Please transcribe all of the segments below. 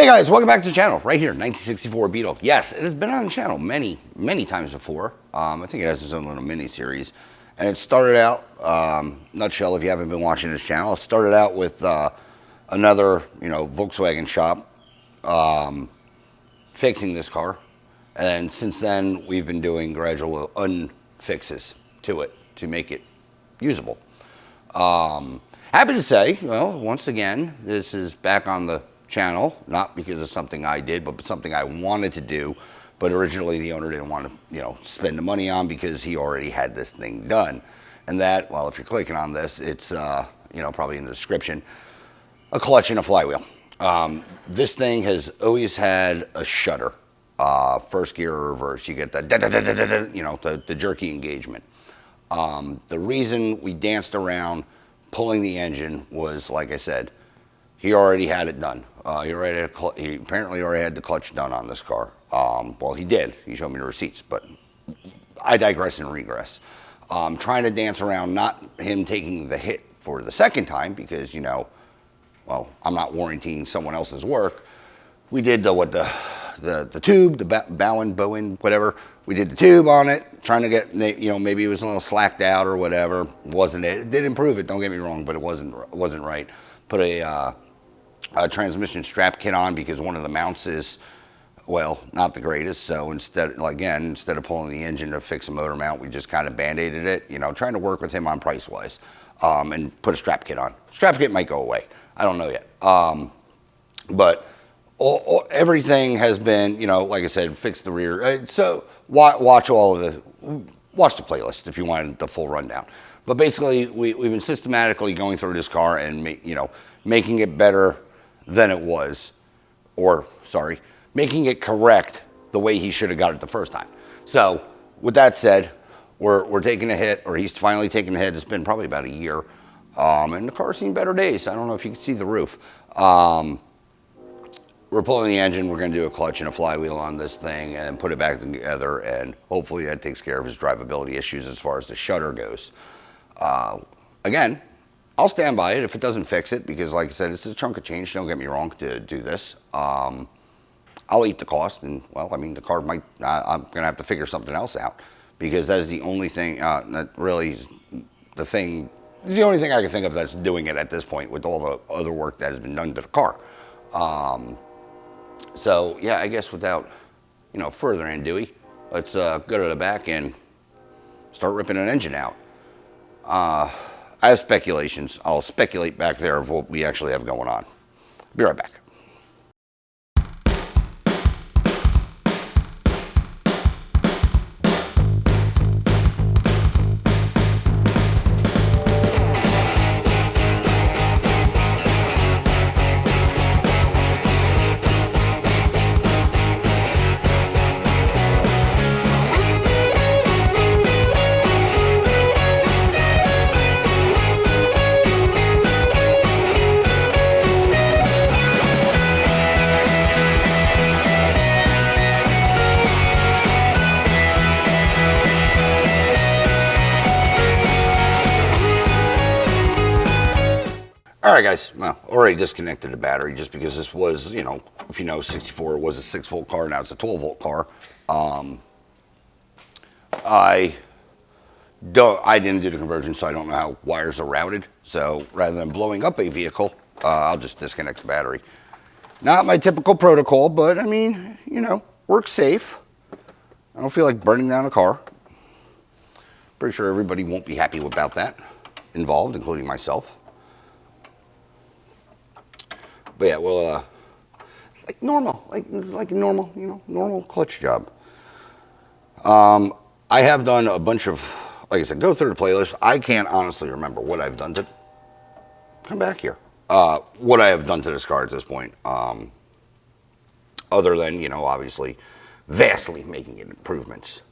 Hey guys, welcome back to the channel, right here, 1964 Beetle. Yes, it has been on the channel many times before. I think it has its own little mini-series. And it started out, nutshell, if you haven't been watching this channel, it started out with another, Volkswagen shop fixing this car. And since then, we've been doing gradual unfixes to it to make it usable. Happy to say, well, once again, this is back on the channel, not because of something I did, but something I wanted to do. But originally the owner didn't want to, spend the money on because he already had this thing done. And that, well, if you're clicking on this, it's, probably in the description, a clutch and a flywheel. This thing has always had a shutter, first gear or reverse. You get the, the jerky engagement. The reason we danced around pulling the engine was, like I said, he already had it done. He apparently already had the clutch done on this car. Well, he did. He showed me the receipts, but I digress and regress. Trying to dance around not him taking the hit for the second time because, well, I'm not warranting someone else's work. We did the tube, the Bowen, whatever. We did the tube on it, trying to get, maybe it was a little slacked out or whatever. Wasn't it? It did improve it, don't get me wrong, but it wasn't right. Put a transmission strap kit on because one of the mounts is, well, not the greatest. So instead of pulling the engine to fix a motor mount, we just kind of band-aided it, trying to work with him on price-wise, and put a strap kit on. Strap kit might go away. I don't know yet. But everything has been, like I said, fix the rear. So watch the playlist if you wanted the full rundown. But basically, we've been systematically going through this car and making it better than it was, making it correct the way he should have got it the first time. So with that said, we're taking a hit, or he's finally taking a hit. It's been probably about a year, and the car's seen better days. I don't know if you can see the roof. We're pulling the engine. We're going to do a clutch and a flywheel on this thing and put it back together, and hopefully that takes care of his drivability issues as far as the shutter goes. Again, I'll stand by it if it doesn't fix it because, like I said, it's a chunk of change. Don't get me wrong to do this. I'll eat the cost, and well, I mean, the car might. I'm going to have to figure something else out because that is the only thing. That really is the thing. It's the only thing I can think of that's doing it at this point with all the other work that has been done to the car. So yeah, I guess without further ado, let's go to the back and start ripping an engine out. I have speculations. I'll speculate back there of what we actually have going on. Be right back. All right, guys, well, already disconnected the battery just because this was, if you know, 64 was a 6-volt car, now it's a 12-volt car. I didn't do the conversion, so I don't know how wires are routed. So rather than blowing up a vehicle, I'll just disconnect the battery. Not my typical protocol, but I mean, works safe. I don't feel like burning down a car. Pretty sure everybody won't be happy about that involved, including myself. But yeah, well, like normal, this is like a normal, normal clutch job. I have done a bunch of, like I said, go through the playlist. I can't honestly remember what I've done to, come back here, what I have done to this car at this point. Other than, obviously, vastly making it improvements.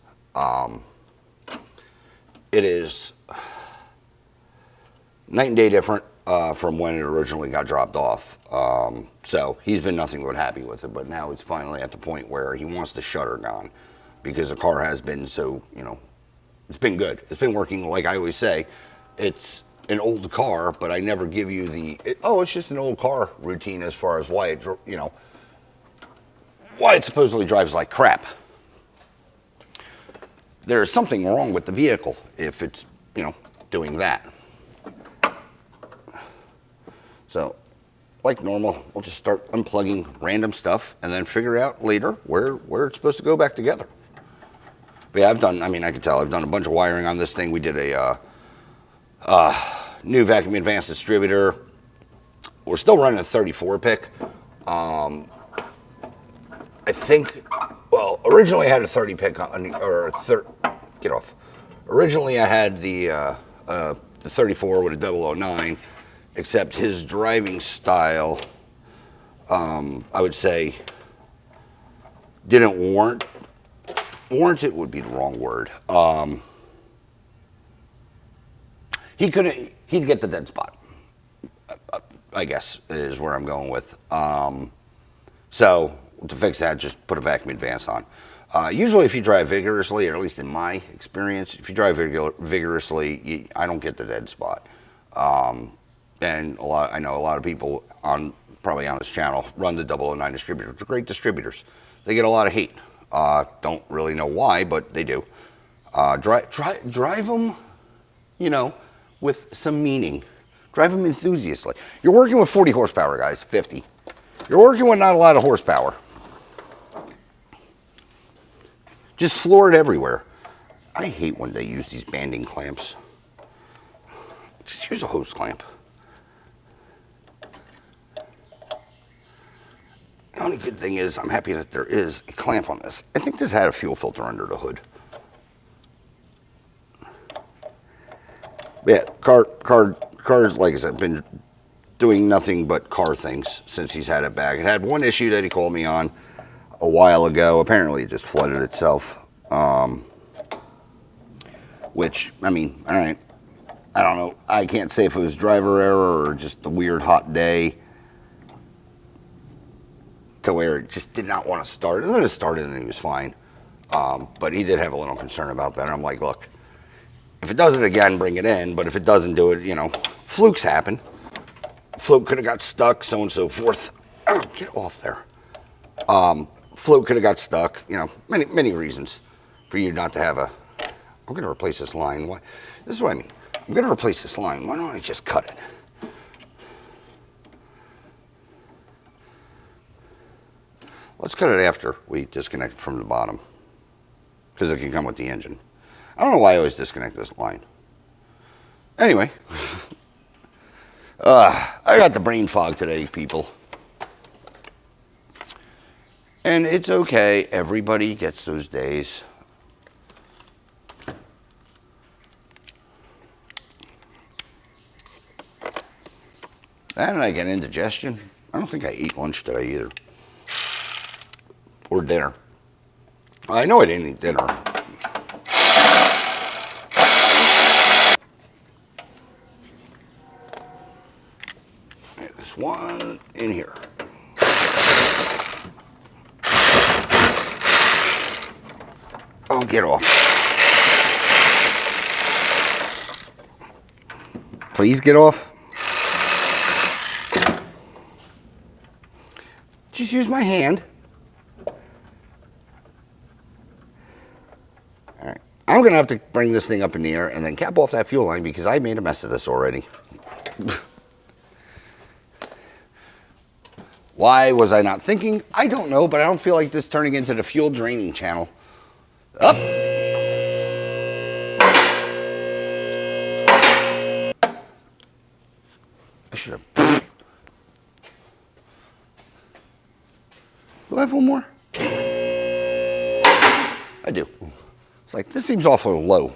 It is night and day different. From when it originally got dropped off. So he's been nothing but happy with it, but now it's finally at the point where he wants the shutter gone because the car has been so, it's been good. It's been working, like I always say, it's an old car, but I never give you the, it's just an old car routine as far as why it, why it supposedly drives like crap. There's something wrong with the vehicle if it's, you know, doing that. So, like normal, we'll just start unplugging random stuff and then figure out later where it's supposed to go back together. But yeah, I can tell I've done a bunch of wiring on this thing. We did a new vacuum advanced distributor. We're still running a 34 pick. I think, well, originally I had a 30 pick get off. Originally I had the 34 with a 009, except his driving style, I would say, didn't warrant it would be the wrong word. He'd get the dead spot, I guess, is where I'm going with. So to fix that, just put a vacuum advance on. Usually if you drive vigorously, or at least in my experience, if you drive vigorously, I don't get the dead spot. And I know a lot of people probably on this channel run the 009 distributors. They're great distributors. They get a lot of hate. Don't really know why, but they do. Drive them, you know, with some meaning. Drive them enthusiastically. You're working with 40 horsepower, guys, 50. You're working with not a lot of horsepower. Just floor it everywhere. I hate when they use these banding clamps. Just use a hose clamp. The only good thing is I'm happy that there is a clamp on this. I think this had a fuel filter under the hood. Yeah, car's, like I said, been doing nothing but car things since he's had it back. It had one issue that he called me on a while ago. Apparently it just flooded itself. Which, I mean, all right. I don't know. I can't say if it was driver error or just a weird hot day to where it just did not want to start. And then it started and he was fine. But he did have a little concern about that. And I'm like, look, if it does it again, bring it in. But if it doesn't do it, you know, flukes happen. Float could have got stuck, so on and so forth. Oh, get off there. Float could have got stuck. You know, many reasons for you not to have a... I'm going to replace this line. Why? This is what I mean. I'm going to replace this line. Why don't I just cut it? Let's cut it after we disconnect from the bottom, because it can come with the engine. I don't know why I always disconnect this line. Anyway, I got the brain fog today, people. And it's okay. Everybody gets those days. And I get indigestion. I don't think I ate lunch today either. Or dinner. I know I didn't eat dinner. There's one in here. Oh, get off. Please get off. Just use my hand. All right. I'm going to have to bring this thing up in the air and then cap off that fuel line because I made a mess of this already. Why was I not thinking? I don't know, but I don't feel like this turning into the fuel draining channel. Up. I should have. Do I have one more? I do. It's like, this seems awfully low.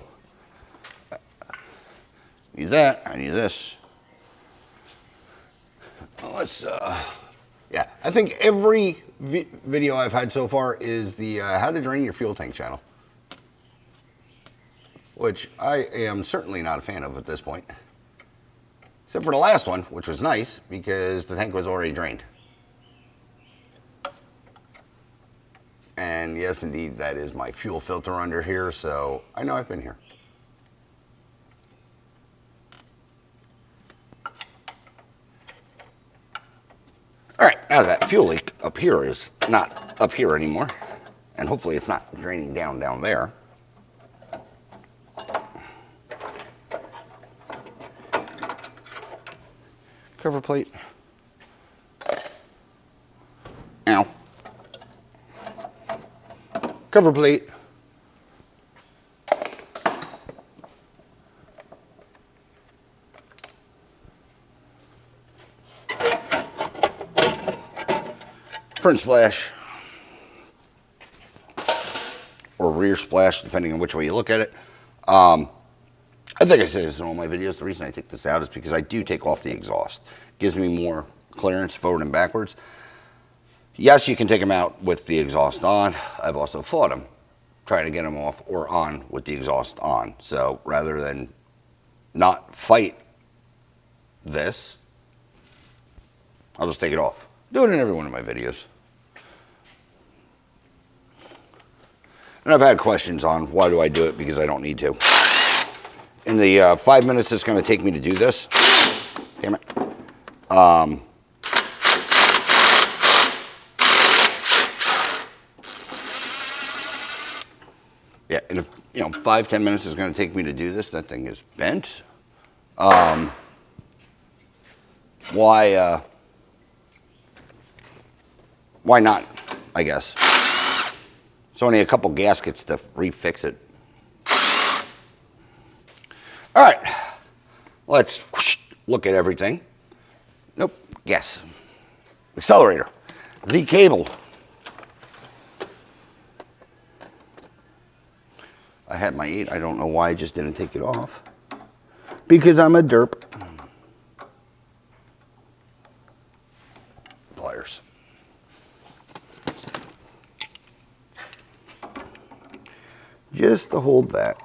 Need that, I need this. Well, let's, yeah, I think every video I've had so far is the how to drain your fuel tank channel. Which I am certainly not a fan of at this point. Except for the last one, which was nice because the tank was already drained. And yes, indeed, that is my fuel filter under here, so I know I've been here. All right, now that fuel leak. up here is not up here anymore. And hopefully it's not draining down there. Cover plate. Ow. Cover plate. Front splash. Or rear splash, depending on which way you look at it. I think I said this in all my videos. The reason I take this out is because I do take off the exhaust. Gives me more clearance forward and backwards. Yes, you can take them out with the exhaust on. I've also fought them, trying to get them off or on with the exhaust on. So rather than not fight this, I'll just take it off. Do it in every one of my videos. And I've had questions on why do I do it, because I don't need to. In the 5 minutes it's going to take me to do this, damn it, yeah, in 5-10 minutes it's going to take me to do this. That thing is bent. Why not, I guess. It's only a couple gaskets to refix it. All right, let's look at everything. Nope, yes. Accelerator, the cable. I had my 8, I don't know why I just didn't take it off. Because I'm a derp. Pliers. Just to hold that.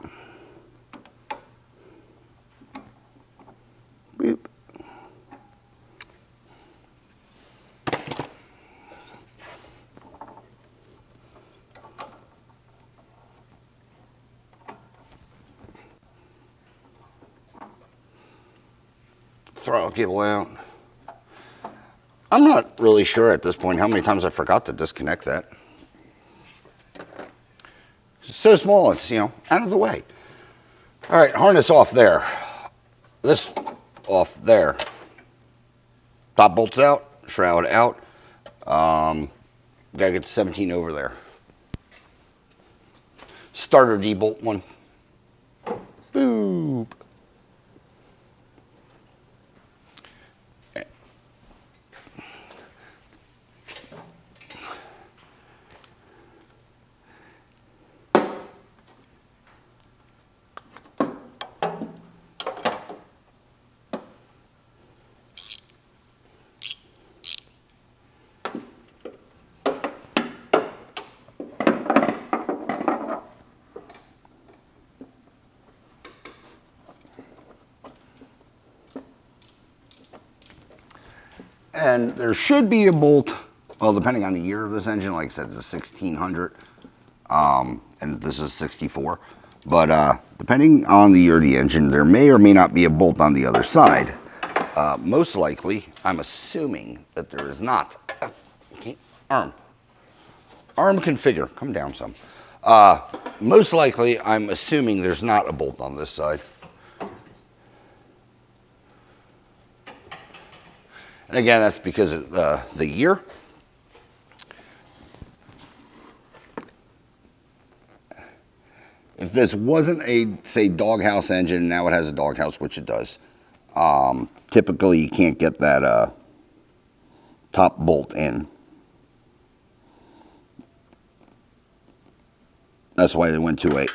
Boop. Throttle cable out. I'm not really sure at this point how many times I forgot to disconnect that. It's so small, it's, out of the way. All right, harness off there. This off there. Top bolts out, shroud out. Gotta get the 17 over there. Starter D-bolt one. Boop. And there should be a bolt, well, depending on the year of this engine, like I said, it's a 1600, and this is 64. But depending on the year of the engine, there may or may not be a bolt on the other side. Most likely, I'm assuming that there is not. Arm configure, come down some. Most likely, I'm assuming there's not a bolt on this side. And again, that's because of the year. If this wasn't a, say, doghouse engine, now it has a doghouse, which it does. Typically, you can't get that top bolt in. That's why they went to a,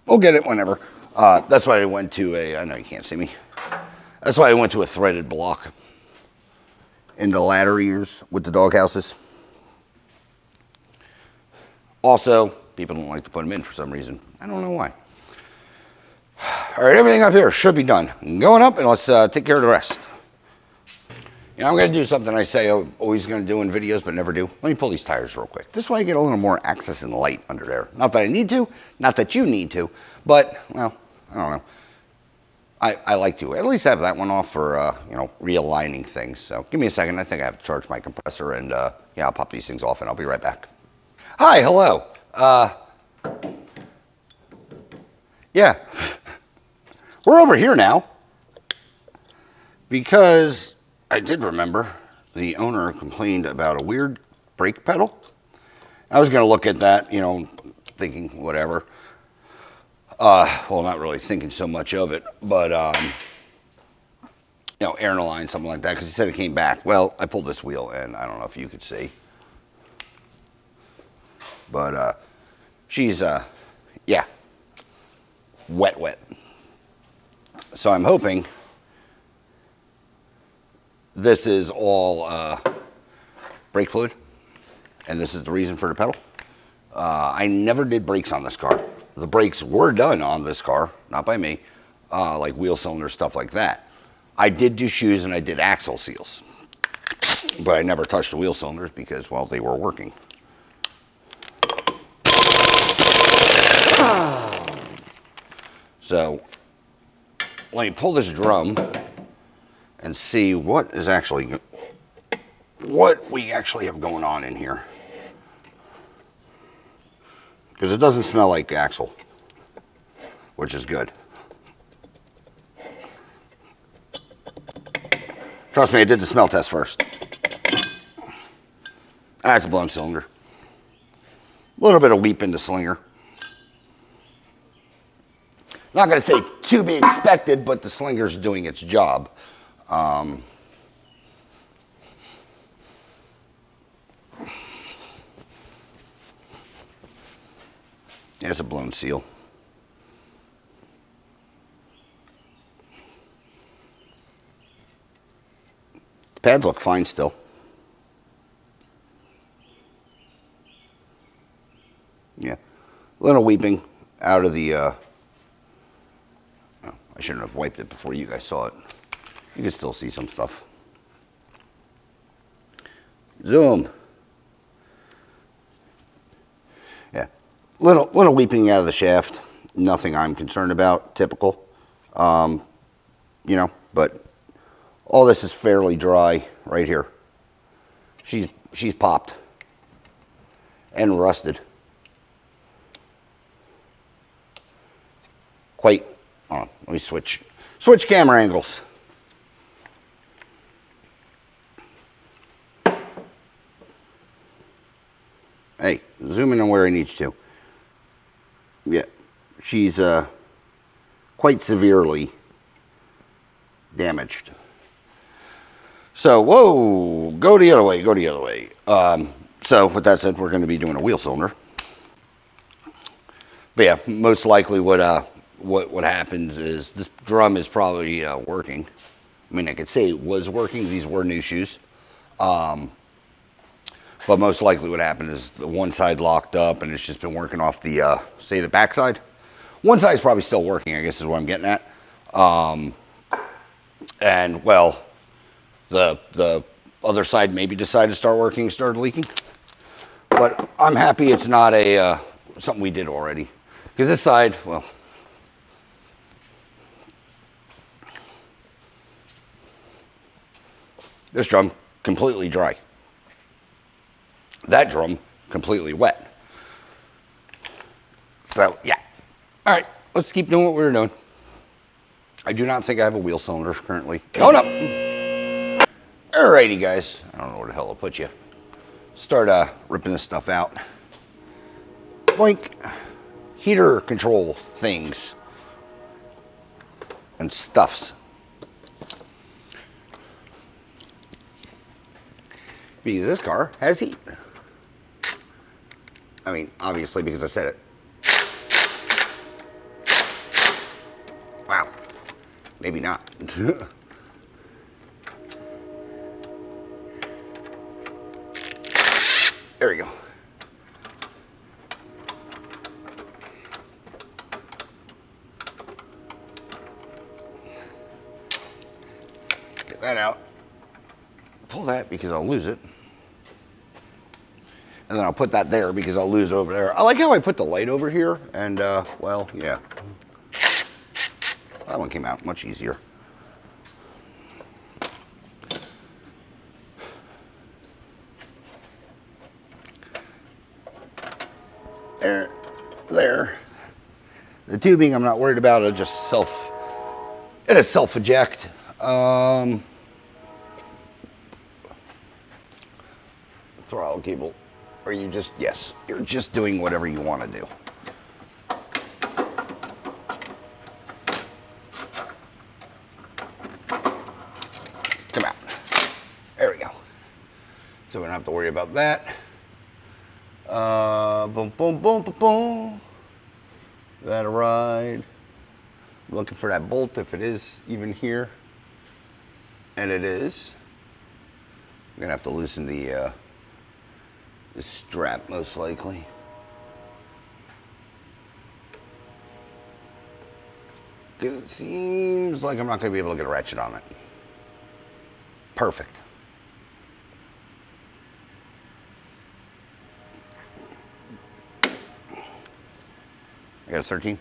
we'll get it whenever. That's why they went to a, I know you can't see me. That's why I went to a threaded block in the ladder ears with the doghouses. Also, people don't like to put them in for some reason. I don't know why. All right, everything up here should be done. Going up, and let's take care of the rest. I'm going to do something I say I'm always going to do in videos, but never do. Let me pull these tires real quick. This way I get a little more access and light under there. Not that I need to, not that you need to, but, well, I don't know. I like to at least have that one off for, you know, realigning things. So give me a second. I think I have to charge my compressor, and yeah, I'll pop these things off and I'll be right back. Hi, hello. Yeah, we're over here now because I did remember the owner complained about a weird brake pedal. I was going to look at that, you know, thinking whatever. Well, not really thinking so much of it, but, you know, airline, something like that, because he said it came back. Well, I pulled this wheel, and I don't know if you could see, but she's, yeah, wet. So I'm hoping this is all brake fluid, and this is the reason for the pedal. I never did brakes on this car. The brakes were done on this car, not by me, like wheel cylinders, stuff like that. I did do shoes and I did axle seals, but I never touched the wheel cylinders because, well, they were working. So let me pull this drum and see what we actually have going on in here. Because it doesn't smell like axle, which is good. Trust me, I did the smell test first. That's a blown cylinder. A little bit of weep in the slinger. Not going to say to be expected, but the slinger's doing its job. There's a blown seal. The pads look fine still. Yeah, a little weeping out of the, oh, I shouldn't have wiped it before you guys saw it. You can still see some stuff. Zoom. Yeah, little weeping out of the shaft. Nothing I'm concerned about, typical. You know, but all this is fairly dry right here. She's popped and rusted. Quite, let me switch camera angles. Hey, zoom in on where I need you to. Yeah, she's quite severely damaged. So, whoa, go the other way. So, with that said, we're going to be doing a wheel cylinder. But yeah, most likely what happens is this drum is probably working. I mean, I could say it was working. These were new shoes. But most likely what happened is the one side locked up and it's just been working off the, say, the back side. One side's probably still working, I guess is what I'm getting at. And, well, the other side maybe decided to start working, started leaking. But I'm happy it's not a something we did already. Because this side, well, this drum completely dry. That drum completely wet. So, yeah. All right, let's keep doing what we were doing. I do not think I have a wheel cylinder currently. Going up. Alrighty, guys. I don't know where the hell I'll put you. Start ripping this stuff out. Boink. Heater control things and stuffs. Because this car has heat. I mean, obviously because I said it. Wow. Maybe not. There we go. Get that out. Pull that because I'll lose it. And then I'll put that there because I'll lose it over there. I like how I put the light over here and, well, yeah. that one came out much easier. There. The tubing I'm not worried about. It'll just self-eject. Throttle cable. Or yes, you're just doing whatever you want to do. Come out. There we go. So we don't have to worry about that. Boom, boom, boom, boom, boom. That'll ride. Looking for that bolt if it is even here. And it is. I'm gonna have to loosen the strap most likely. It seems like I'm not gonna be able to get a ratchet on it. Perfect. I got a 13.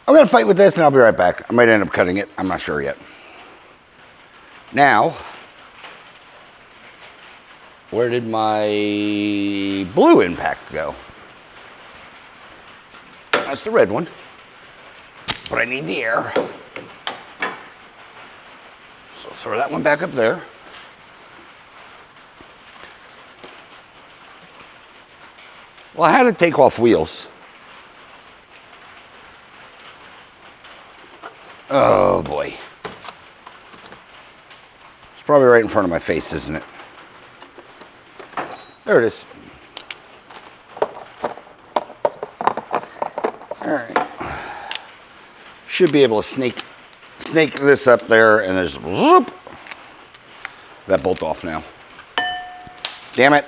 I'm gonna fight with this and I'll be right back. I might end up cutting it. I'm not sure yet. Now, where did my blue impact go? That's the red one, but I need the air. So throw that one back up there. Well, I had to take off wheels. Oh boy. It's probably right in front of my face, isn't it? There it is. All right. Should be able to snake this up there and there's whoop, that bolt off now. Damn it.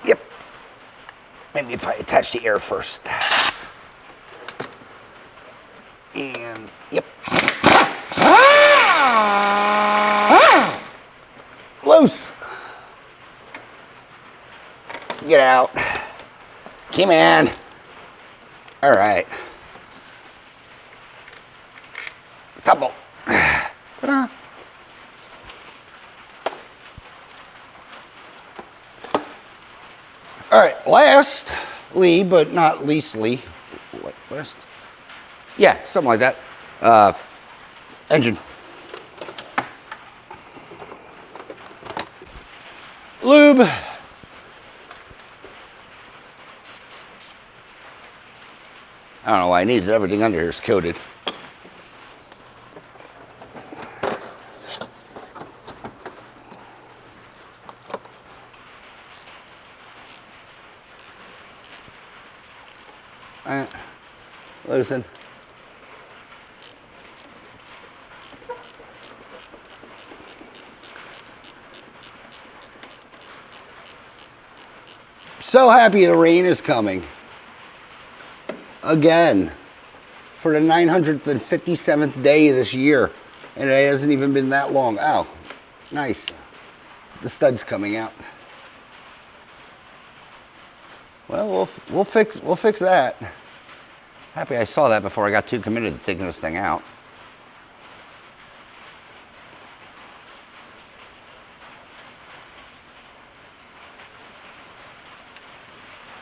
Yep. Maybe if I attach the air first. And yep. Loose. Get out. Come on. All right. Top bolt. Ta-da. All right, lastly, but not leastly, last, yeah, something like that. Engine. Lube. I don't know why it needs it. Everything under here is coated. Loosen. So happy the rain is coming. Again. For the 957th day of this year. And it hasn't even been that long. Oh, nice. The stud's coming out. Well, we'll fix that. Happy I saw that before I got too committed to taking this thing out.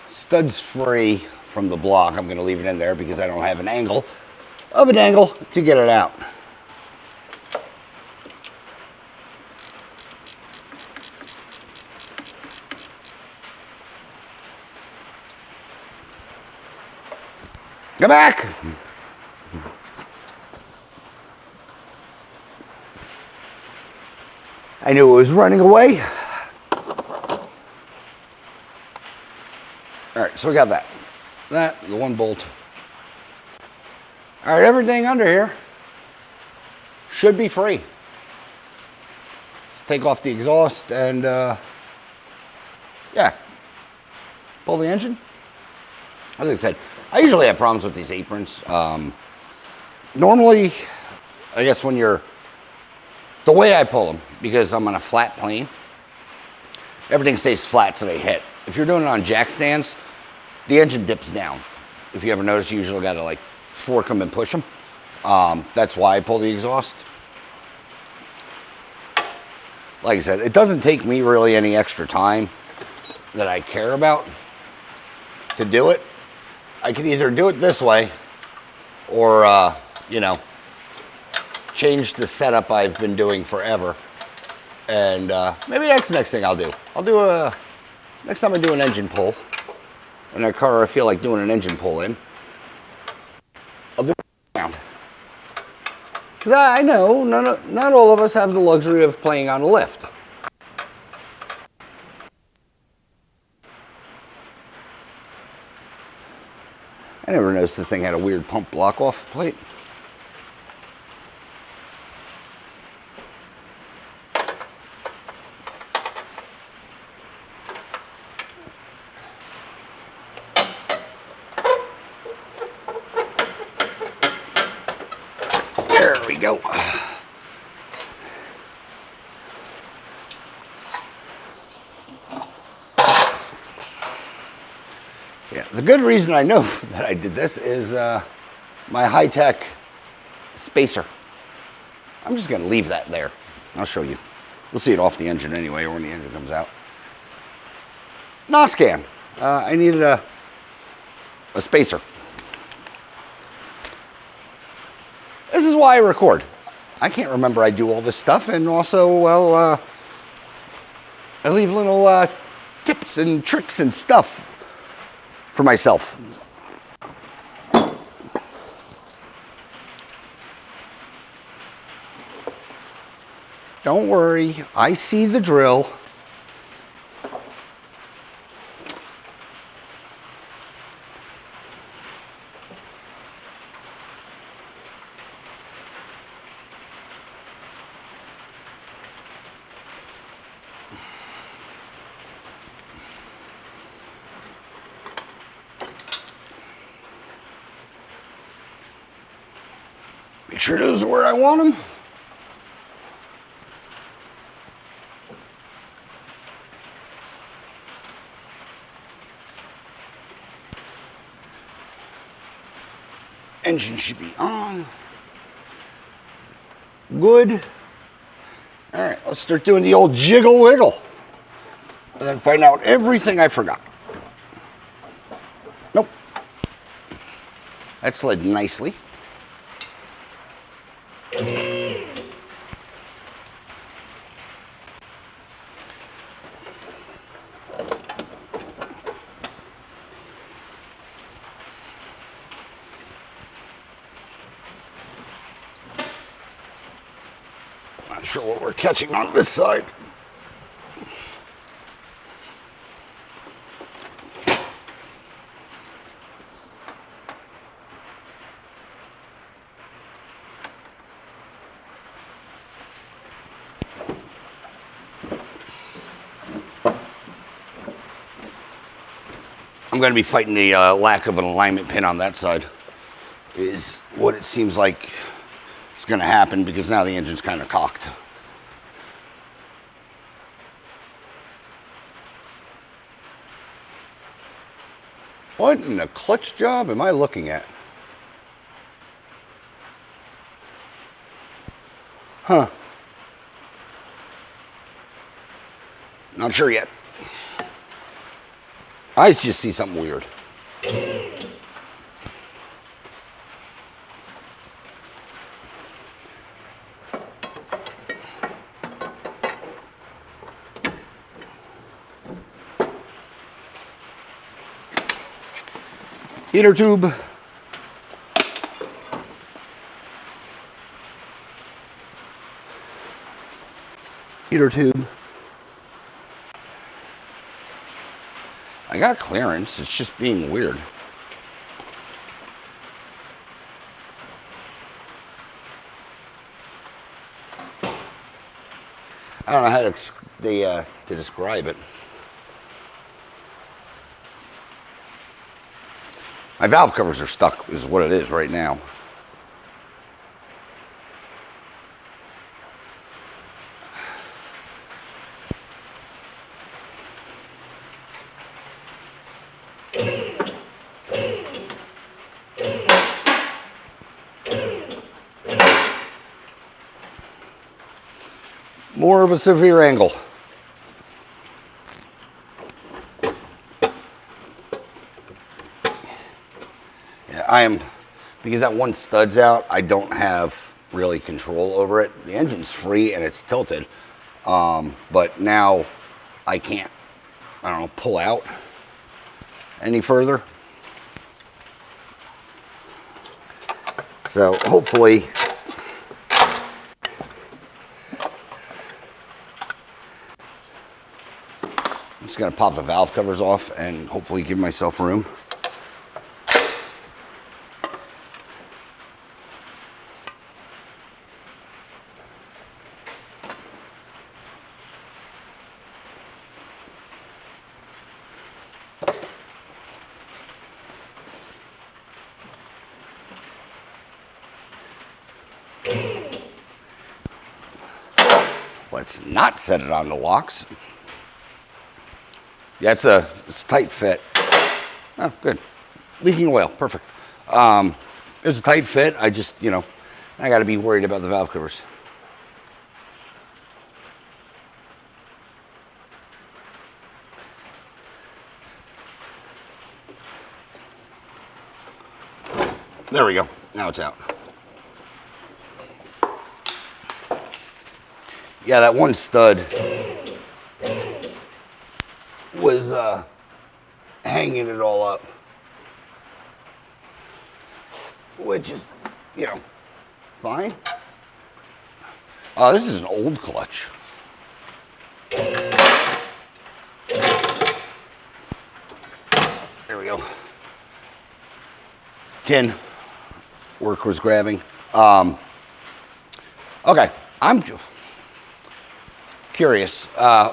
Stud's free from the block. I'm going to leave it in there because I don't have an angle to get it out. Come back. I knew it was running away. All right, so we got that. The one bolt. All right, everything under here should be free. Let's take off the exhaust and, yeah, pull the engine. As I said, I usually have problems with these aprons. Normally, I guess when you're, the way I pull them, because I'm on a flat plane, everything stays flat so they hit. If you're doing it on jack stands, the engine dips down. If you ever notice, you usually gotta like fork them and push them. That's why I pull the exhaust. Like I said, it doesn't take me really any extra time that I care about to do it. I could either do it this way or, you know, change the setup I've been doing forever. And maybe that's the next thing I'll do. Next time I do an engine pull, in a car I feel like doing an engine pull in, I'll do it around. Because I know not all of us have the luxury of playing on a lift. I never noticed this thing had a weird pump block off plate. There we go. Yeah, the good reason I know that I did this is my high-tech spacer. I'm just going to leave that there. I'll show you. We'll see it off the engine anyway, or when the engine comes out. NOS-can. I needed a spacer. This is why I record. I can't remember I do all this stuff, and also, well, I leave little tips and tricks and stuff for myself. Don't worry, I see the drill. Make sure those are where I want them. Engine should be on. Good. All right, let's start doing the old jiggle wiggle. And then find out everything I forgot. Nope. That slid nicely. Not sure what we're catching on this side. I'm going to be fighting the lack of an alignment pin on that side is what it seems like is going to happen, because now the engine's kind of cocked. What in the clutch job am I looking at? Huh. Not sure yet. I just see something weird. Heater tube. heater tube. I got clearance, it's just being weird. I don't know how to describe it. My valve covers are stuck, is what it is right now. More of a severe angle. Yeah, because that one stud's out, I don't have really control over it. The engine's free and it's tilted, but now I can't, I don't know, pull out any further. So hopefully, I'm just gonna pop the valve covers off and hopefully give myself room. Let's not set it on the locks. Yeah, it's a tight fit. Oh, good. Leaking oil, perfect. It's a tight fit. I just, I got to be worried about the valve covers. There we go. Now it's out. Yeah, that one stud was hanging it all up, which is, fine. This is an old clutch. There we go. Tin. Work was grabbing. Okay, I'm curious.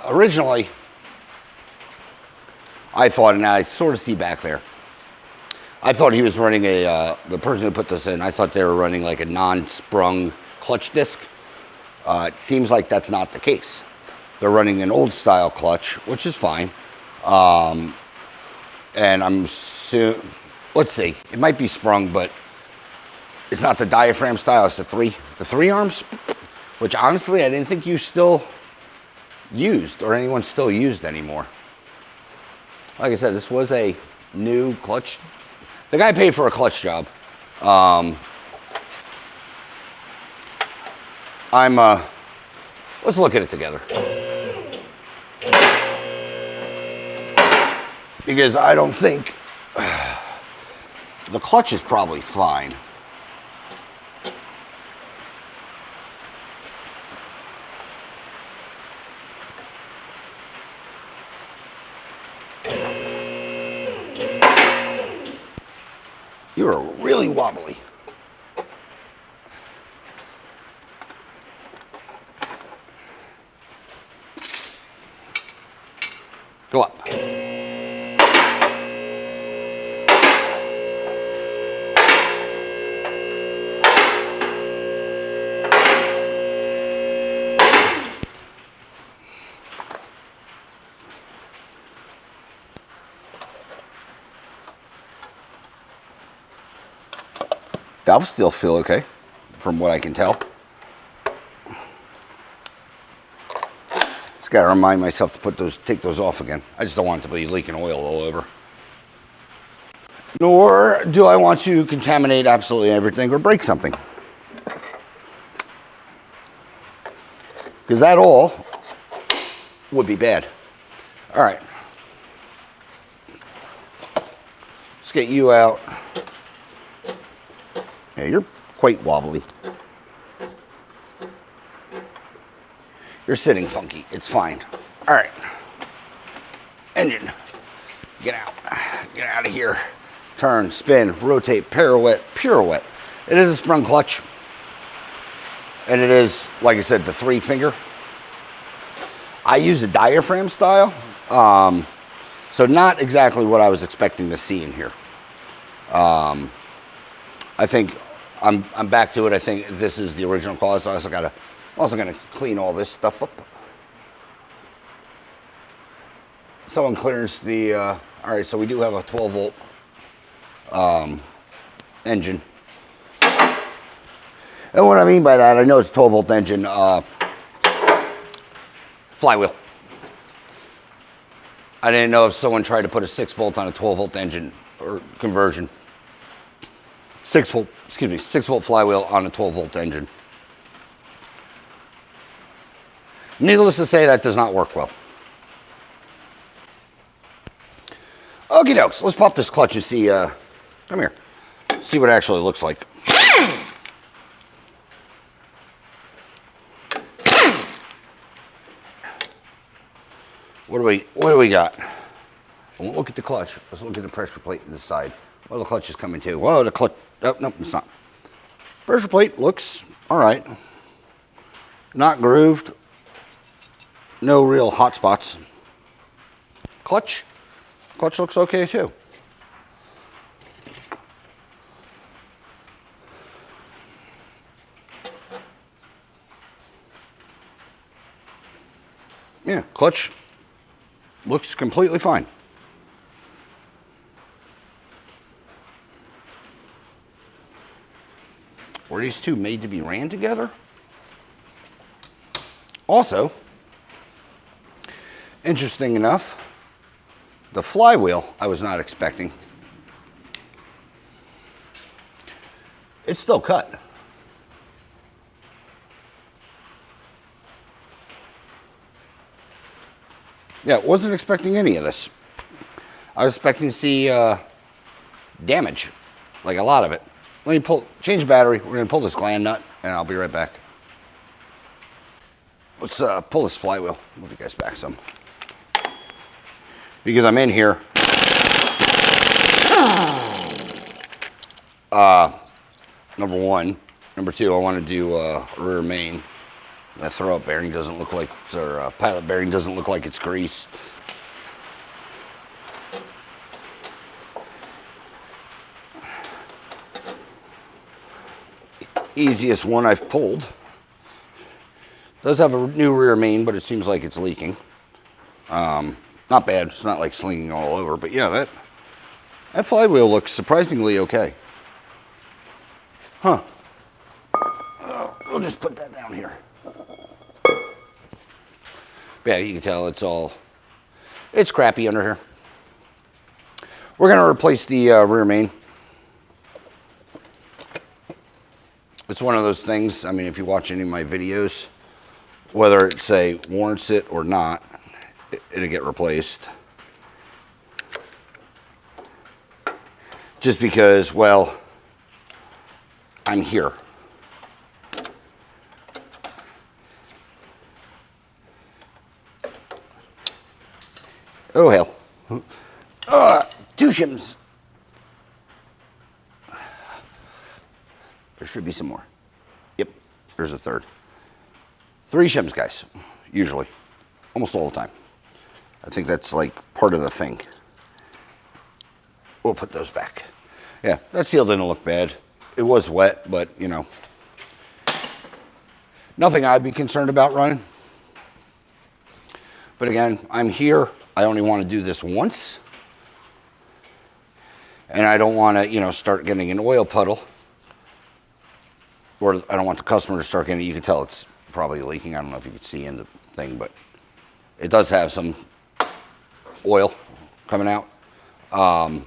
Originally, I thought, and I sort of see back there, I thought he was running the person who put this in, I thought they were running like a non-sprung clutch disc. It seems like that's not the case. They're running an old style clutch, which is fine. And let's see, it might be sprung, but it's not the diaphragm style, it's the three arms, which honestly I didn't think you still used or anyone still used anymore. Like I said, this was a new clutch. The guy paid for a clutch job. Let's look at it together. Because I don't think, the clutch is probably fine. You are really wobbly. Go up. Valves still feel okay, from what I can tell. Just gotta remind myself to take those off again. I just don't want it to be leaking oil all over. Nor do I want to contaminate absolutely everything or break something. Because that all would be bad. All right. Let's get you out. Yeah, you're quite wobbly. You're sitting funky. It's fine. All right. Engine. Get out. Get out of here. Turn, spin, rotate, pirouette, pirouette. It is a sprung clutch. And it is, like I said, the 3-finger. I use a diaphragm style. So not exactly what I was expecting to see in here. I think I'm back to it. I think this is the original cause. I'm also gonna clean all this stuff up. Someone clears the. All right, so we do have a 12-volt engine. And what I mean by that, I know it's a 12-volt engine. Flywheel. I didn't know if someone tried to put a 6-volt on a 12-volt engine or conversion. 6-volt flywheel on a 12-volt engine. Needless to say, that does not work well. Okie dokes, let's pop this clutch and see, come here, see what it actually looks like. What do we got? Well, look at the clutch. Let's look at the pressure plate on this side. Well, the clutch is coming too. Whoa, the clutch, oh, no, it's not. Pressure plate looks all right. Not grooved. No real hot spots. Clutch looks okay too. Yeah, clutch looks completely fine. Were these two made to be ran together? Also, interesting enough, the flywheel I was not expecting. It's still cut. Yeah, wasn't expecting any of this. I was expecting to see damage, like a lot of it. Let me change the battery. We're gonna pull this gland nut and I'll be right back. Let's pull this flywheel. Move you guys back some. Because I'm in here. Number one. Number two, I want to do rear main. That throw-up bearing doesn't look like it's, or pilot bearing doesn't look like it's grease. Easiest one I've pulled. Does have a new rear main, but it seems like it's leaking. Not bad. It's not like slinging all over, but yeah, that flywheel looks surprisingly okay. Huh. We'll just put that down here. Yeah, you can tell it's crappy under here. We're gonna replace the rear main. It's one of those things, I mean, if you watch any of my videos, whether it say warrants it or not, it'll get replaced. Just because, well, I'm here. Oh, hell. Two shims. There should be some more. Yep, there's a third. 3 shims, guys, usually. Almost all the time. I think that's like part of the thing. We'll put those back. Yeah, that seal didn't look bad. It was wet, but, you know, nothing I'd be concerned about running. But again, I'm here. I only want to do this once. And I don't want to, you know, start getting an oil puddle. Or I don't want the customer to start getting, you can tell it's probably leaking. I don't know if you can see in the thing, but it does have some oil coming out. I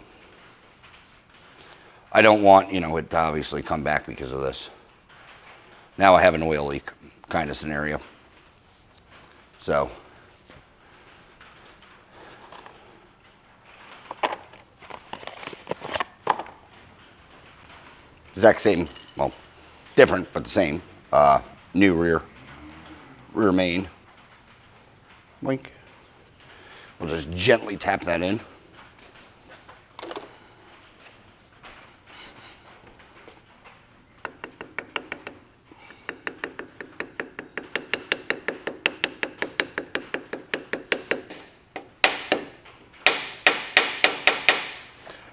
don't want, you know, it to obviously come back because of this. Now I have an oil leak kind of scenario. So. Exact same, well, different, but the same. New rear main. Wink. We'll just gently tap that in.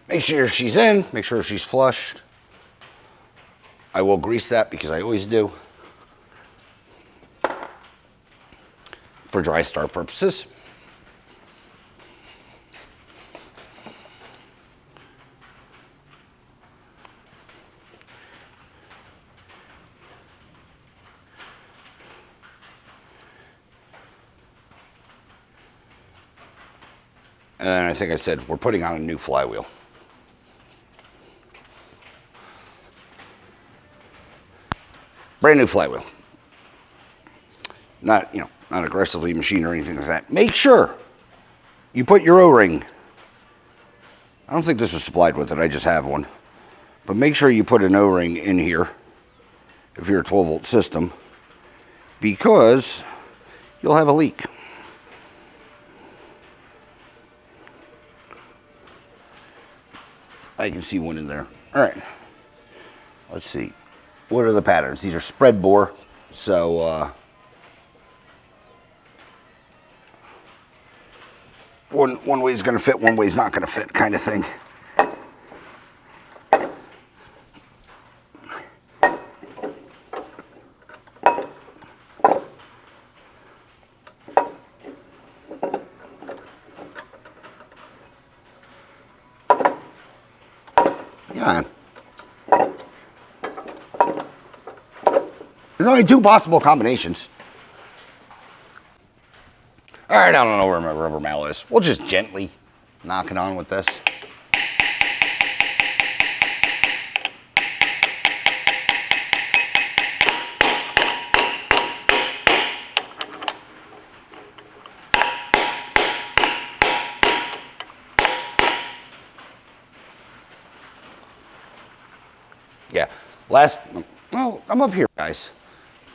Make sure she's in, make sure she's flushed. I will grease that because I always do for dry start purposes. And then I think I said we're putting on a new flywheel. Brand new flywheel. Not, not aggressively machined or anything like that. Make sure you put your O-ring. I don't think this was supplied with it, I just have one. But make sure you put an O-ring in here if you're a 12-volt system, because you'll have a leak. I can see one in there. All right, let's see. What are the patterns? These are spread bore, so one way is going to fit, one way is not going to fit, kind of thing. Yeah. There's only two possible combinations. All right, I don't know where my rubber mallet is. We'll just gently knock it on with this. Yeah, well, I'm up here, guys.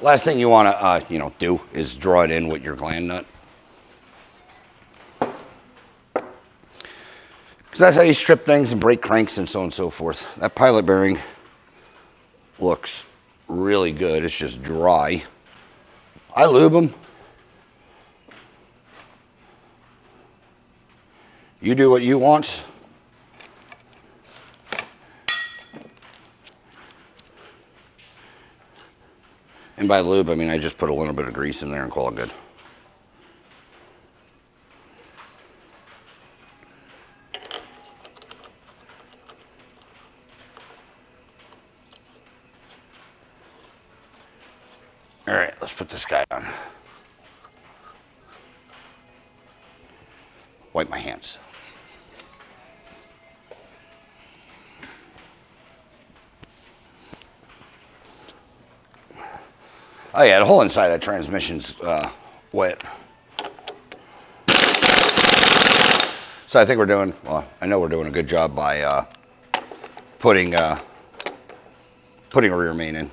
Last thing you want to, do is draw it in with your gland nut. Because that's how you strip things and break cranks and so on and so forth. That pilot bearing looks really good. It's just dry. I lube them. You do what you want. And by lube, I mean I just put a little bit of grease in there and call it good. All right, let's put this guy on. Wipe my hands. Oh yeah, the whole inside of the transmission's wet. So I think we're doing, well, I know we're doing a good job by putting a rear main in.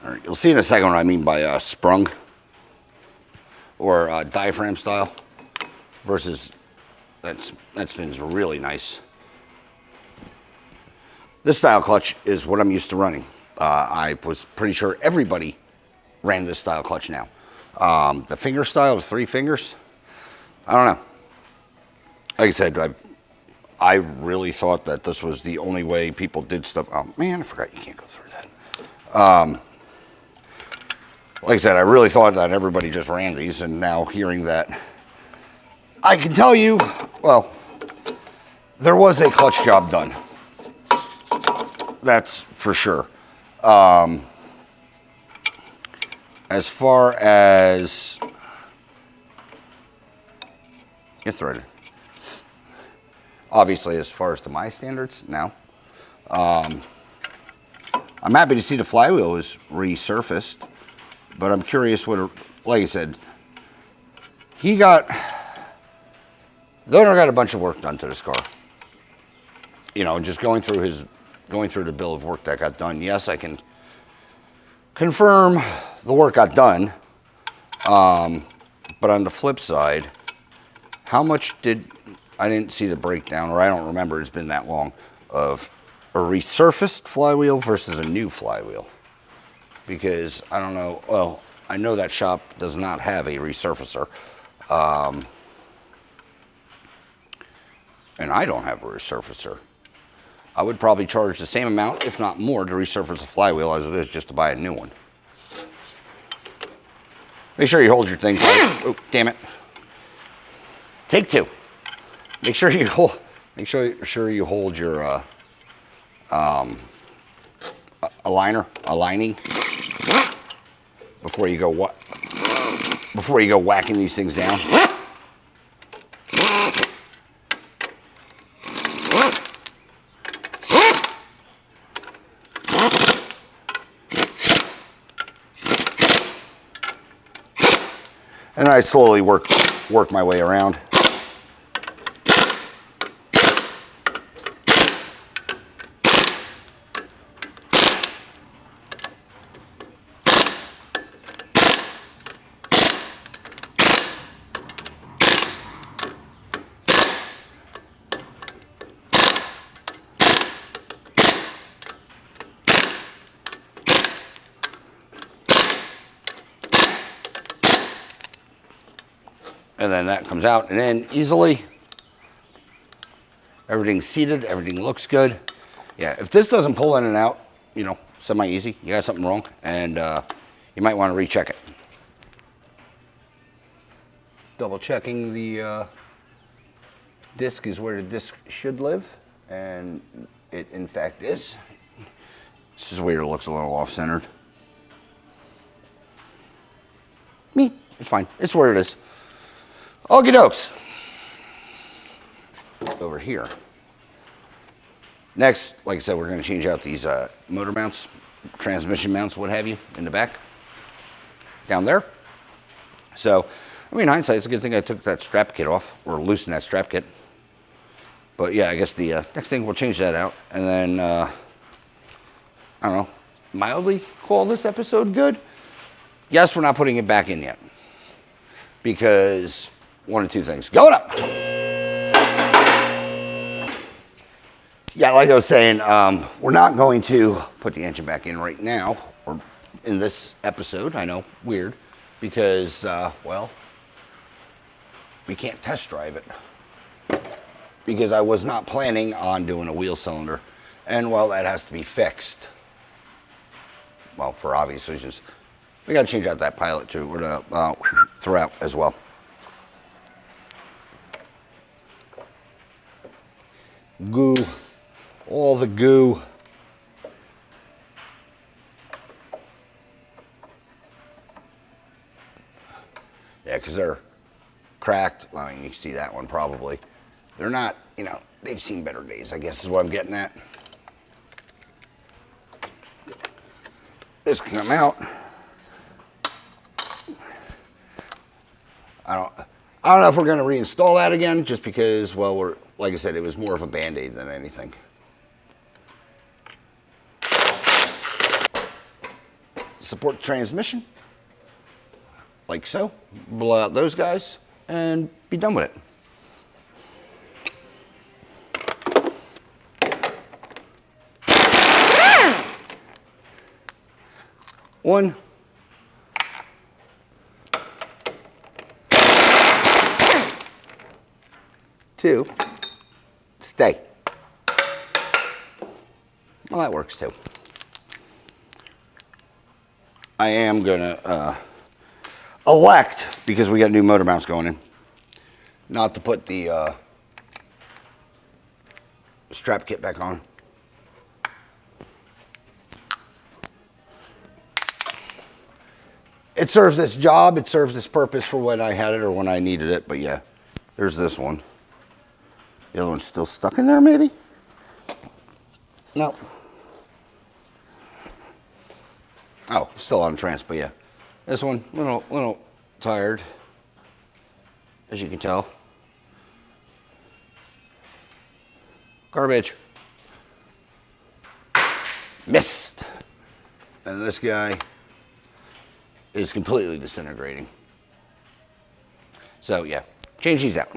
All right, you'll see in a second what I mean by sprung or diaphragm style versus that spins really nice. This style clutch is what I'm used to running. I was pretty sure everybody ran this style clutch now. The finger style with 3 fingers, I don't know. Like I said, I really thought that this was the only way people did stuff. Oh man, I forgot you can't go through that. Like I said, I really thought that everybody just ran these, and now hearing that, I can tell you, well, there was a clutch job done. That's for sure. As far as get threaded, obviously, as far as to my standards, no. I'm happy to see the flywheel is resurfaced, but I'm curious what, like I said, the owner got a bunch of work done to this car. Just going through his going through the bill of work that got done, yes, I can confirm the work got done. But on the flip side, how much I didn't see the breakdown, or I don't remember, it's been that long, of a resurfaced flywheel versus a new flywheel. Because I don't know, well, I know that shop does not have a resurfacer. And I don't have a resurfacer. I would probably charge the same amount, if not more, to resurface a flywheel as it is just to buy a new one. Make sure you hold your thing tight. Oh, damn it. Take two. Make sure you hold your aligning before you go whacking these things down. And I slowly work my way around. And then that comes out and in easily. Everything's seated, everything looks good. Yeah, if this doesn't pull in and out, you know, semi-easy, you got something wrong, and you might want to recheck it. Double checking the disc is where the disc should live, and it in fact is. This is where it looks a little off-centered. It's fine, it's where it is. Okie dokes. Over here. Next, like I said, we're going to change out these motor mounts, transmission mounts, what have you, in the back. Down there. So, I mean, in hindsight, it's a good thing I took that strap kit off, or loosened that strap kit. But yeah, I guess the next thing we'll change that out. And then, I don't know, mildly call this episode good. Yes, we're not putting it back in yet. Because one of two things. Going up. Yeah, like I was saying, we're not going to put the engine back in right now, or in this episode. I know, weird, because, well, we can't test drive it. Because I was not planning on doing a wheel cylinder. And, well, that has to be fixed. Well, for obvious reasons. We got to change out that pilot, too. We're going to throw out as well. Goo. All the goo. Yeah, because they're cracked. Well, you can see that one probably. They're not, you know, they've seen better days, I guess is what I'm getting at. This can come out. I don't know if we're going to reinstall that again, just because, well, we're, like I said, it was more of a Band-Aid than anything. Support the transmission, like so. Blow out those guys, and be done with it. One. Two. Stay. Well, that works too. I am gonna elect, because we got new motor mounts going in, not to put the strap kit back on. It serves this job, it serves this purpose for when I had it or when I needed it, but yeah, there's this one. The other one's still stuck in there, maybe? No. Oh, still on trans, but yeah. This one, little tired, as you can tell. Garbage. Missed. And this guy is completely disintegrating. So yeah, change these out.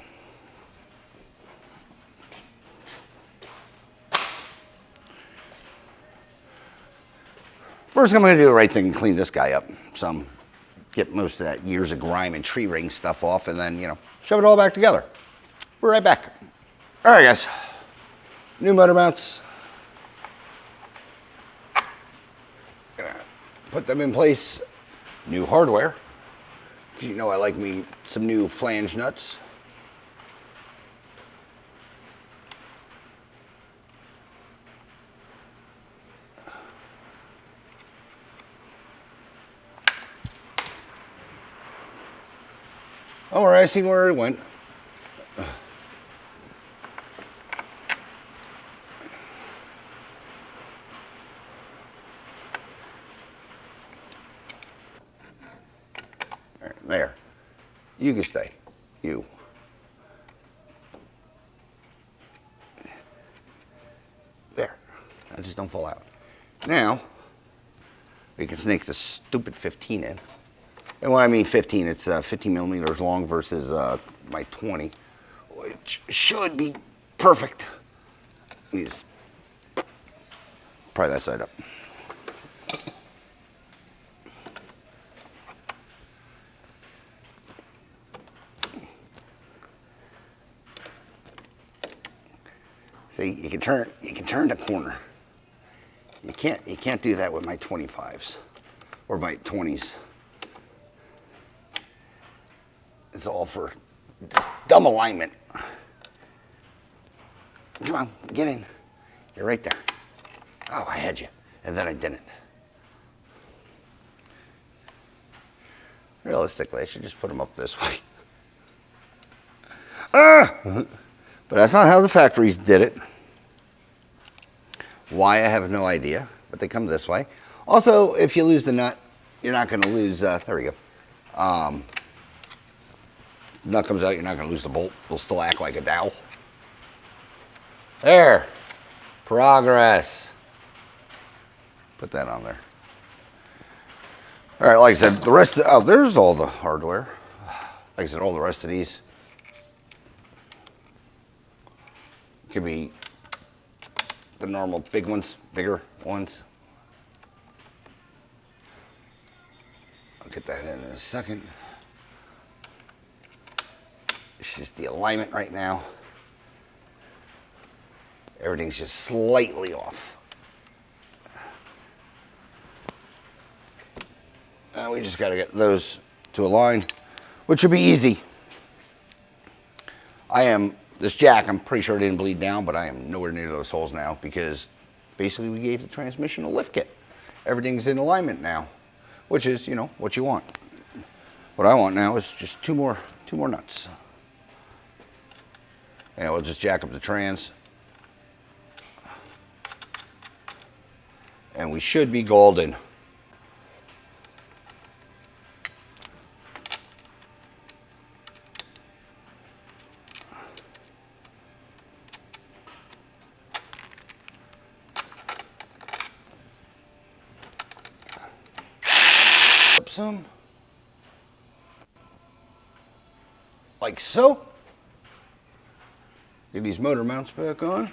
First, I'm going to do the right thing and clean this guy up. Some, get most of that years of grime and tree ring stuff off, and then, you know, shove it all back together. We're right back. All right, guys. New motor mounts. Gonna put them in place. New hardware. You know I like me some new flange nuts. All right, I see where it went. All right, there. You can stay. You. There. Now just don't fall out. Now, we can snake the stupid 15 in. And when I mean 15, it's 15 millimeters long versus my 20, which should be perfect. You just pry that side up. See, you can turn the corner. You can't do that with my 25s or my 20s. It's all for this dumb alignment. Come on, get in. You're right there. Oh, I had you, and then I didn't. Realistically, I should just put them up this way. But that's not how the factories did it. Why, I have no idea, but they come this way. Also, if you lose the nut, you're not going to lose, there we go. Nut comes out, you're not going to lose the bolt. It'll still act like a dowel. There. Progress. Put that on there. All right, like I said, the rest of the, oh, there's all the hardware. Like I said, all the rest of these could be the normal big ones, bigger ones. I'll get that in a second. It's just the alignment right now. Everything's just slightly off. We just got to get those to align, which will be easy. This jack, I'm pretty sure it didn't bleed down, but I am nowhere near those holes now because basically we gave the transmission a lift kit. Everything's in alignment now, which is, you know, what you want. What I want now is just two more nuts. And we'll just jack up the trans. And we should be golden. Up some. Like so. Get these motor mounts back on.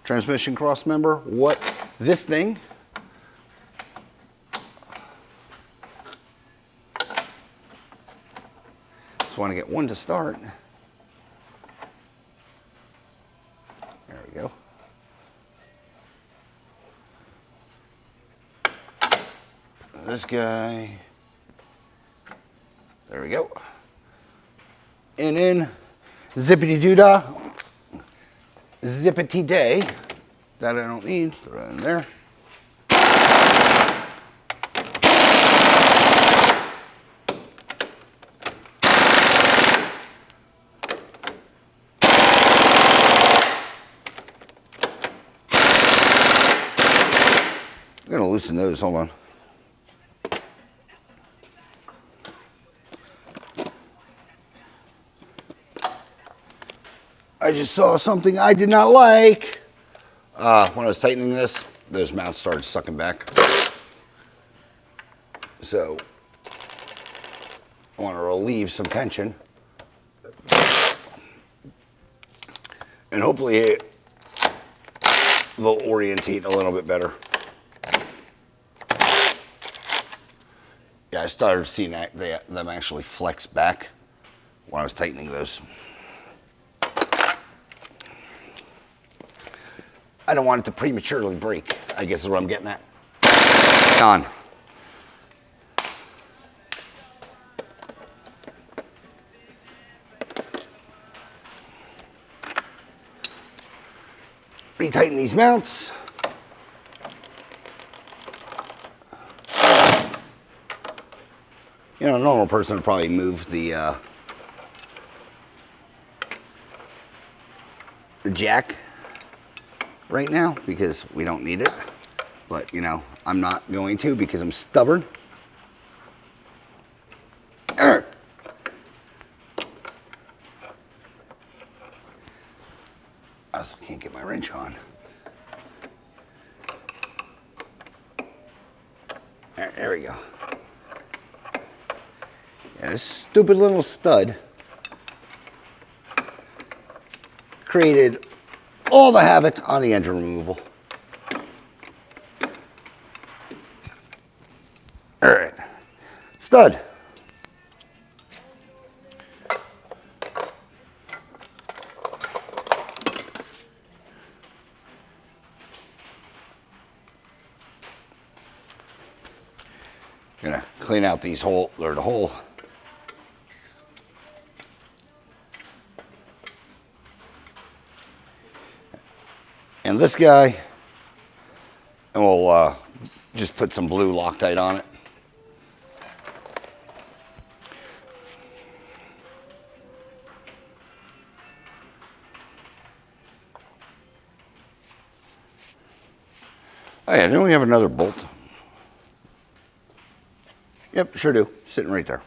Transmission cross member. What? This thing. Just want to get one to start. There we go. This guy. There we go. And in zippity doo-dah, zippity day. That I don't need. Throw that in there. I'm gonna loosen those. Hold on. I just saw something I did not like when I was tightening this. those mounts started sucking back. So I want to relieve some tension. And hopefully it will orientate a little bit better. Yeah, I started seeing them actually flex back when I was tightening those. I don't want it to prematurely break, I guess is what I'm getting at. On. Retighten these mounts. You know, a normal person would probably move the jack right now because we don't need it. But, you know, I'm not going to because I'm stubborn. I also can't get my wrench on. There we go. Yeah, this stupid little stud created all the havoc on the engine removal. All right, stud. Gonna clean out these the hole. And this guy, and we'll just put some blue Loctite on it. Oh yeah, then we have another bolt. Yep, sure do. Sitting right there.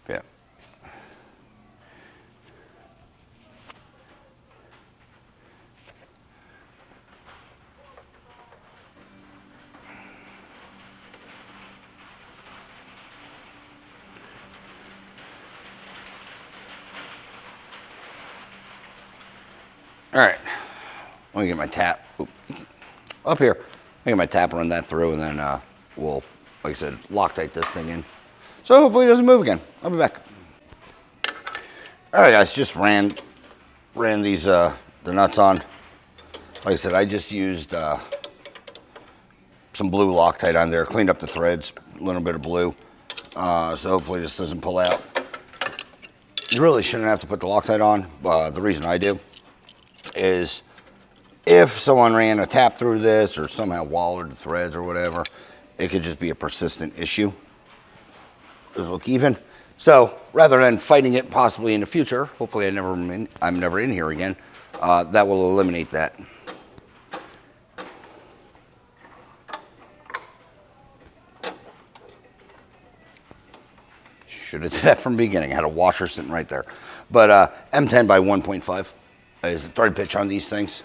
Yeah. All right. Let me get my tap. Oop. Up here. I get my tap, run that through, and then we'll, like I said, Loctite this thing in. So hopefully it doesn't move again. I'll be back. All right, guys, just ran these the nuts on. Like I said, I just used some blue Loctite on there, cleaned up the threads, a little bit of blue. So hopefully this doesn't pull out. You really shouldn't have to put the Loctite on. The reason I do is if someone ran a tap through this or somehow walled the threads or whatever, it could just be a persistent issue. Doesn't look even. So rather than fighting it possibly in the future, hopefully I'm never in here again, that will eliminate that. Should have did that from the beginning. I had a washer sitting right there. But M10 by 1.5 is the thread pitch on these things.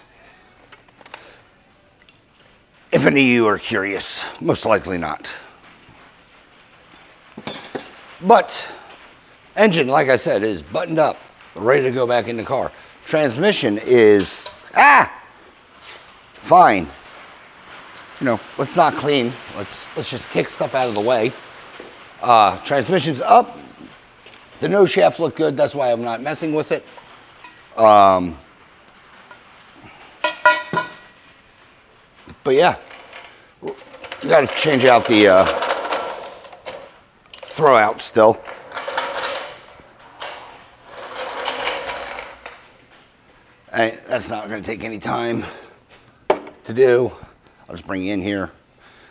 If any of you are curious, most likely not. But engine, like I said, is buttoned up, ready to go back in the car. Transmission is, fine. You know, let's not clean. Let's just kick stuff out of the way. Transmission's up. The nose shaft looked good. That's why I'm not messing with it. But yeah, we got to change out the throw out still. That's not going to take any time to do. I'll just bring you in here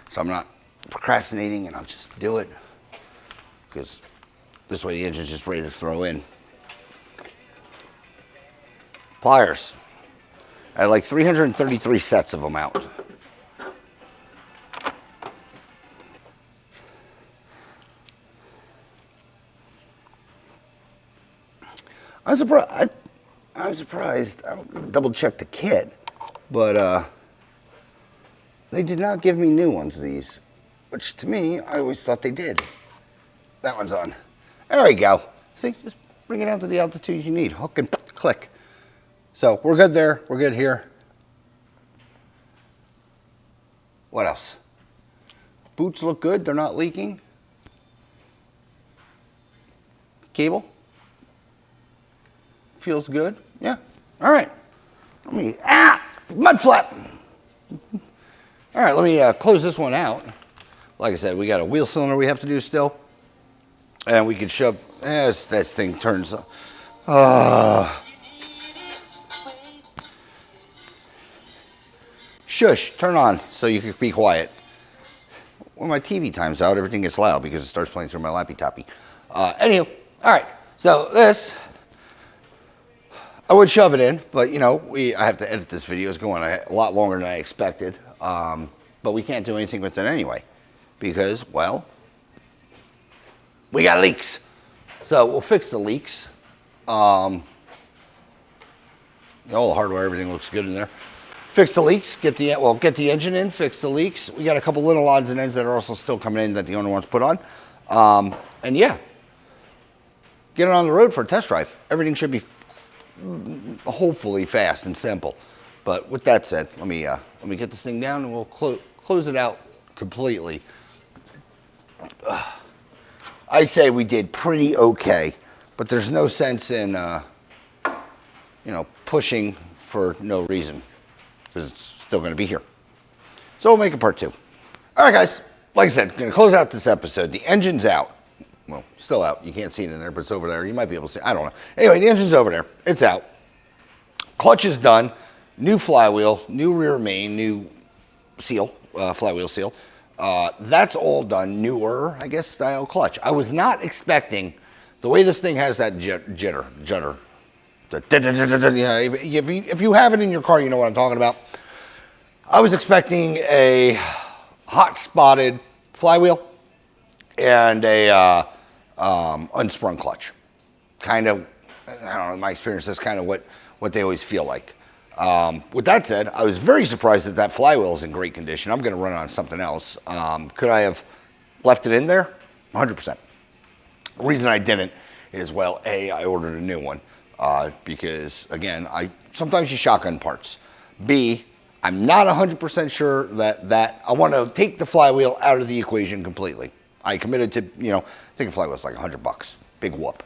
so I'm not procrastinating, and I'll just do it because this way the engine's just ready to throw in. Pliers. I had like 333 sets of them out. I'm surprised. I'll double check the kit. But they did not give me new ones, these. Which, to me, I always thought they did. That one's on. There we go. See, just bring it out to the altitude you need. Hook and click. So, we're good there. We're good here. What else? Boots look good. They're not leaking. Cable. Feels good. Yeah. All right. Let me, mud flap. All right, let me close this one out. Like I said, we got a wheel cylinder we have to do still. And we can shove, as this thing turns. Shush, turn on so you can be quiet. When my TV times out, everything gets loud because it starts playing through my lappy toppy. Anywho, all right, so this, I would shove it in, but you know, I have to edit this video. It's going a lot longer than I expected. But we can't do anything with it anyway because, well, we got leaks. So we'll fix the leaks. All the hardware, everything looks good in there. Fix the leaks, get the engine in, fix the leaks. We got a couple little odds and ends that are also still coming in that the owner wants to put on. And yeah, get it on the road for a test drive. Everything should be hopefully fast and simple. But with that said, let me get this thing down and we'll close it out completely. I say we did pretty okay, but there's no sense in pushing for no reason because it's still going to be here. So we'll make it part 2. All right, guys. Like I said, going to close out this episode. The engine's out. Well, still out. You can't see it in there, but it's over there. You might be able to see. I don't know. Anyway, the engine's over there. It's out. Clutch is done. New flywheel, new rear main, new seal, flywheel seal. That's all done. Newer, I guess, style clutch. I was not expecting the way this thing has that judder. If you have it in your car, you know what I'm talking about. I was expecting a hot spotted flywheel and a unsprung clutch. Kind of, I don't know, in my experience, that's kind of what they always feel like. With that said, I was very surprised that that flywheel is in great condition. I'm going to run on something else. Could I have left it in there? 100%. The reason I didn't is, well, A, I ordered a new one because, again, sometimes you shotgun parts. B, I'm not 100% sure that I want to take the flywheel out of the equation completely. I committed to, I think a flywheel's like $100. Big whoop.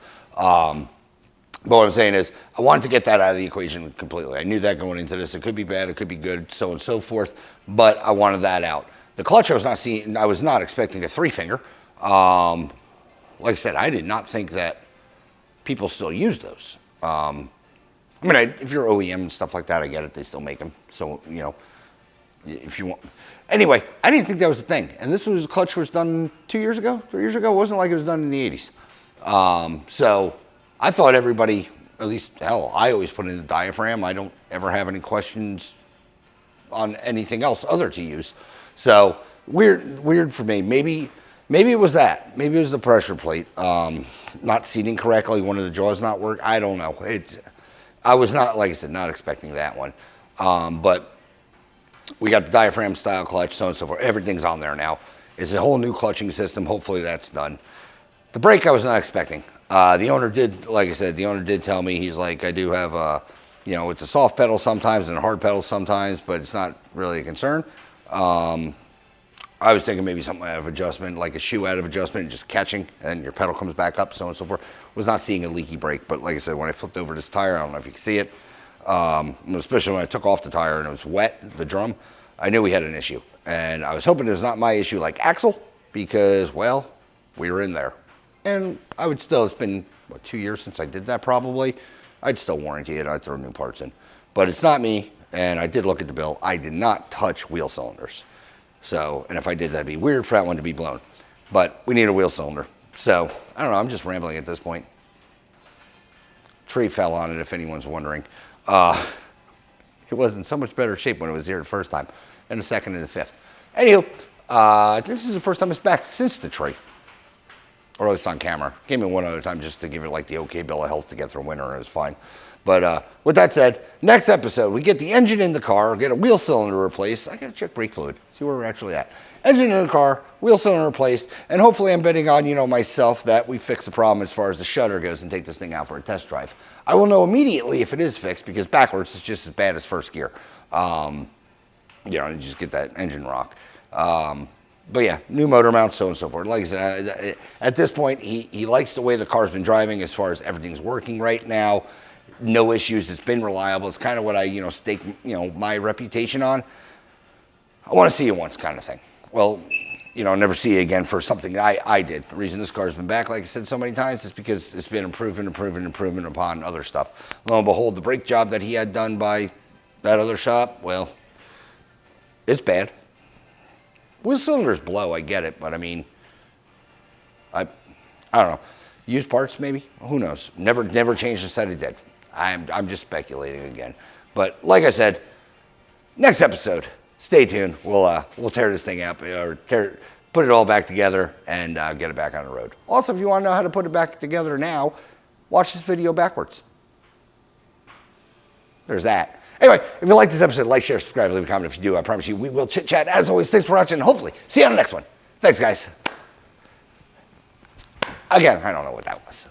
But what I'm saying is, I wanted to get that out of the equation completely. I knew that going into this. It could be bad, it could be good, so on and so forth, but I wanted that out. The clutch I was not expecting a 3-finger. Like I said, I did not think that people still use those. If you're OEM and stuff like that, I get it, they still make them. So, if you want. Anyway, I didn't think that was a thing. And this clutch was done 2 years ago, 3 years ago. It wasn't like it was done in the 80s. So I thought everybody, at least, hell, I always put in the diaphragm. I don't ever have any questions on anything else other to use. So weird for me. Maybe it was that. Maybe it was the pressure plate not seating correctly. One of the jaws not work. I don't know. I was not, like I said, not expecting that one. But we got the diaphragm style clutch, so on and so forth. Everything's on there now. It's a whole new clutching system. Hopefully that's done. The brake I was not expecting. The owner did, like I said, tell me, he's like, I do have it's a soft pedal sometimes and a hard pedal sometimes, but it's not really a concern. I was thinking maybe something out of adjustment, like a shoe out of adjustment, just catching, and your pedal comes back up, so on and so forth. Was not seeing a leaky brake, but like I said, when I flipped over this tire, I don't know if you can see it, especially when I took off the tire and it was wet, the drum, I knew we had an issue. And I was hoping it was not my issue like axle, because, well, we were in there. And I would still, it's been, 2 years since I did that probably. I'd still warranty it, I'd throw new parts in. But it's not me, and I did look at the bill. I did not touch wheel cylinders. So, and if I did, that'd be weird for that one to be blown. But we need a wheel cylinder. So, I don't know, I'm just rambling at this point. Tree fell on it, if anyone's wondering. It was in so much better shape when it was here the first time, and the second and the fifth. Anywho, this is the first time it's back since the tree. or at least on camera. Came in one other time just to give it like the okay bill of health to get through winter, and it was fine. But with that said, next episode, we get the engine in the car, get a wheel cylinder replaced. I got to check brake fluid, see where we're actually at. Engine in the car, wheel cylinder replaced, and hopefully I'm betting on, myself that we fix the problem as far as the shutter goes and take this thing out for a test drive. I will know immediately if it is fixed because backwards is just as bad as first gear. You just get that engine rock. But yeah, new motor mount, so on and so forth. Like I said, at this point, he likes the way the car's been driving as far as everything's working right now. No issues. It's been reliable. It's kind of what I, stake, my reputation on. I want to see you once kind of thing. Well, never see you again for something I did. The reason this car's been back, like I said so many times, is because it's been improvement upon other stuff. Lo and behold, the brake job that he had done by that other shop, well, it's bad. Wheel cylinders blow, I get it, but I mean, I don't know. Used parts, maybe? Who knows? Never changed the set it did. I'm just speculating again. But like I said, next episode, stay tuned. We'll tear this thing up, or put it all back together and get it back on the road. Also, if you want to know how to put it back together now, watch this video backwards. There's that. Anyway, if you like this episode, like, share, subscribe, leave a comment if you do. I promise you we will chit-chat. As always, thanks for watching, and hopefully see you on the next one. Thanks, guys. Again, I don't know what that was.